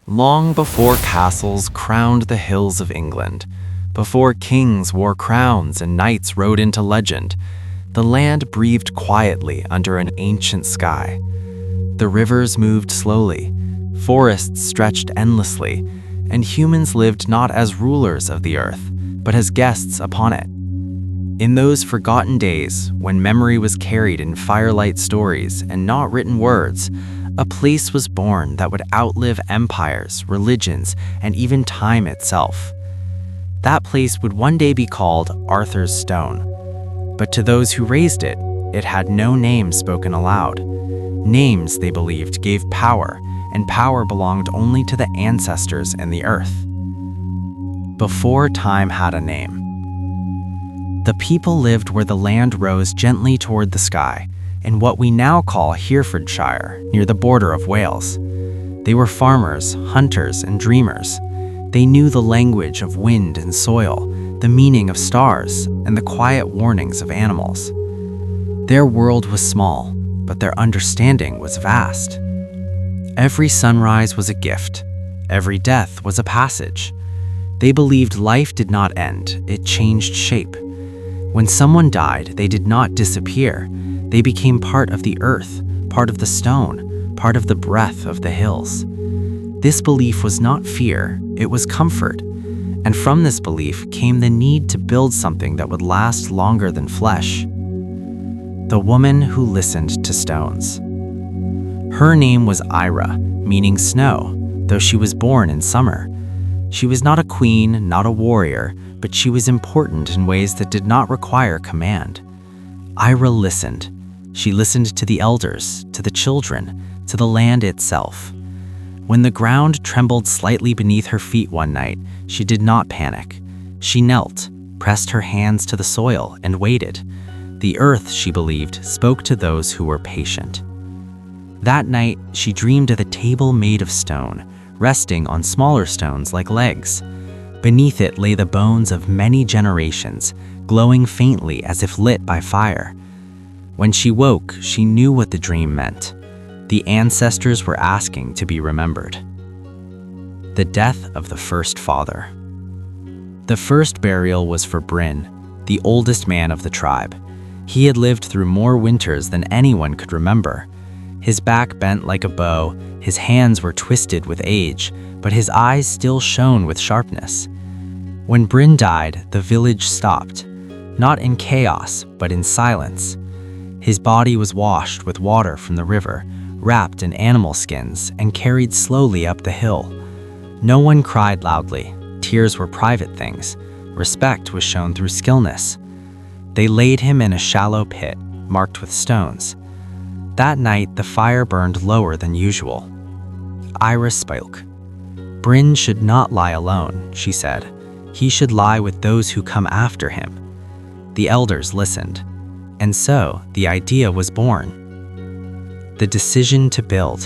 Long before castles crowned the hills of England, before kings wore crowns and knights rode into legend, the land breathed quietly under an ancient sky. The rivers moved slowly, forests stretched endlessly, and humans lived not as rulers of the earth, but as guests upon it. In those forgotten days, when memory was carried in firelight stories and not written words, a place was born that would outlive empires, religions, and even time itself. That place would one day be called Arthur's Stone. But to those who raised it, it had no name spoken aloud. Names, they believed, gave power, and power belonged only to the ancestors and the earth. Before time had a name. The people lived where the land rose gently toward the sky, in what we now call Herefordshire, near the border of Wales. They were farmers, hunters, and dreamers. They knew the language of wind and soil, the meaning of stars, and the quiet warnings of animals. Their world was small, but their understanding was vast. Every sunrise was a gift. Every death was a passage. They believed life did not end, it changed shape. When someone died, they did not disappear. They became part of the earth, part of the stone, part of the breath of the hills. This belief was not fear, it was comfort. And from this belief came the need to build something that would last longer than flesh. The woman who listened to stones. Her name was Ira, meaning snow, though she was born in summer. She was not a queen, not a warrior, but she was important in ways that did not require command. Ira listened. She listened to the elders, to the children, to the land itself. When the ground trembled slightly beneath her feet one night, she did not panic. She knelt, pressed her hands to the soil, and waited. The earth, she believed, spoke to those who were patient. That night, she dreamed of a table made of stone, resting on smaller stones like legs. Beneath it lay the bones of many generations, glowing faintly as if lit by fire. When she woke, she knew what the dream meant. The ancestors were asking to be remembered. The death of the first father. The first burial was for Bryn, the oldest man of the tribe. He had lived through more winters than anyone could remember. His back bent like a bow, his hands were twisted with age, but his eyes still shone with sharpness. When Bryn died, the village stopped, not in chaos, but in silence. His body was washed with water from the river, wrapped in animal skins, and carried slowly up the hill. No one cried loudly. Tears were private things. Respect was shown through stillness. They laid him in a shallow pit, marked with stones. That night, the fire burned lower than usual. Iris spoke. Bryn should not lie alone, she said. He should lie with those who come after him. The elders listened. And so, the idea was born. The decision to build.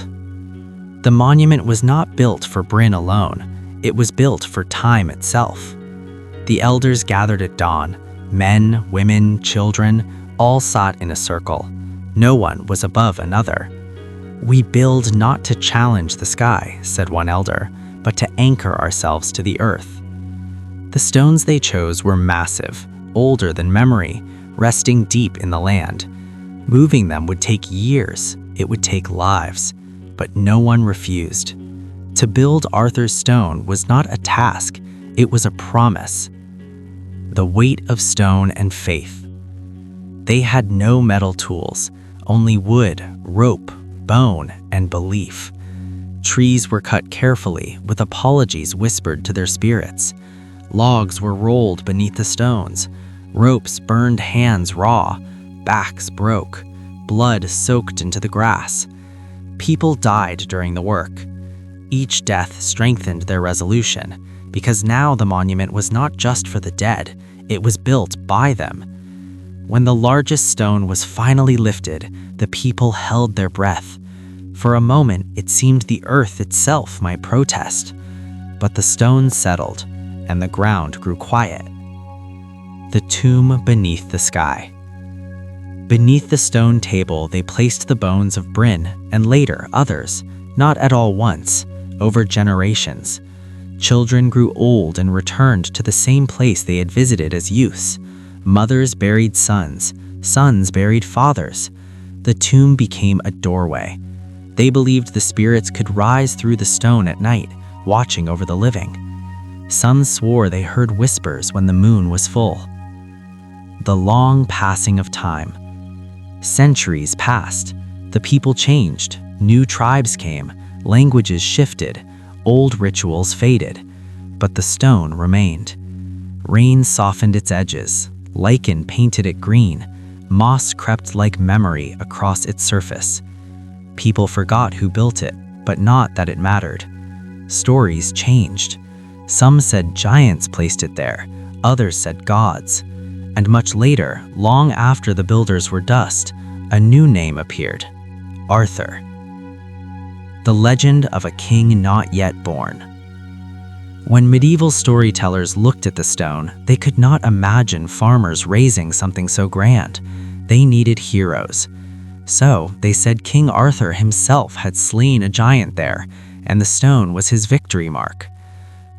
The monument was not built for Bryn alone. It was built for time itself. The elders gathered at dawn. Men, women, children, all sat in a circle. No one was above another. "We build not to challenge the sky," said one elder, "but to anchor ourselves to the earth." The stones they chose were massive, older than memory, resting deep in the land. Moving them would take years, it would take lives, but no one refused. To build Arthur's Stone was not a task, it was a promise. The weight of stone and faith. They had no metal tools, only wood, rope, bone, and belief. Trees were cut carefully, with apologies whispered to their spirits. Logs were rolled beneath the stones. Ropes burned hands raw. Backs broke. Blood soaked into the grass. People died during the work. Each death strengthened their resolution, because now the monument was not just for the dead, it was built by them. When the largest stone was finally lifted, the people held their breath. For a moment, it seemed the earth itself might protest. But the stone settled, and the ground grew quiet. The tomb beneath the sky. Beneath the stone table, they placed the bones of Bryn, and later others, not at all once, over generations. Children grew old and returned to the same place they had visited as youths. Mothers buried sons, sons buried fathers. The tomb became a doorway. They believed the spirits could rise through the stone at night, watching over the living. Some swore they heard whispers when the moon was full. The long passing of time. Centuries passed. The people changed. New tribes came. Languages shifted. Old rituals faded. But the stone remained. Rain softened its edges. Lichen painted it green. Moss crept like memory across its surface. People forgot who built it, but not that it mattered. Stories changed. Some said giants placed it there. Others said gods. And much later, long after the builders were dust, a new name appeared: Arthur. The legend of a king not yet born. When medieval storytellers looked at the stone, they could not imagine farmers raising something so grand. They needed heroes. So they said King Arthur himself had slain a giant there, and the stone was his victory mark.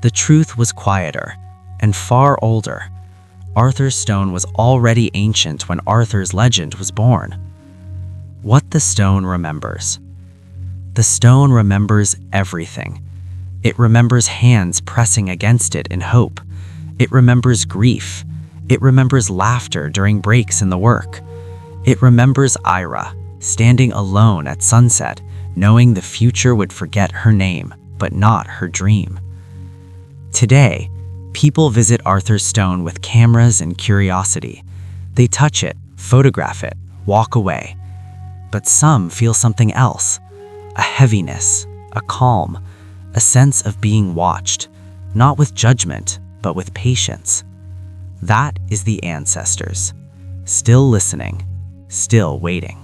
The truth was quieter and far older. Arthur's stone was already ancient when Arthur's legend was born. What the stone remembers. The stone remembers everything. It remembers hands pressing against it in hope. It remembers grief. It remembers laughter during breaks in the work. It remembers Ira, standing alone at sunset, knowing the future would forget her name, but not her dream. Today, people visit Arthur's stone with cameras and curiosity. They touch it, photograph it, walk away. But some feel something else. A heaviness, a calm, a sense of being watched, not with judgment, but with patience. That is the ancestors, still listening, still waiting.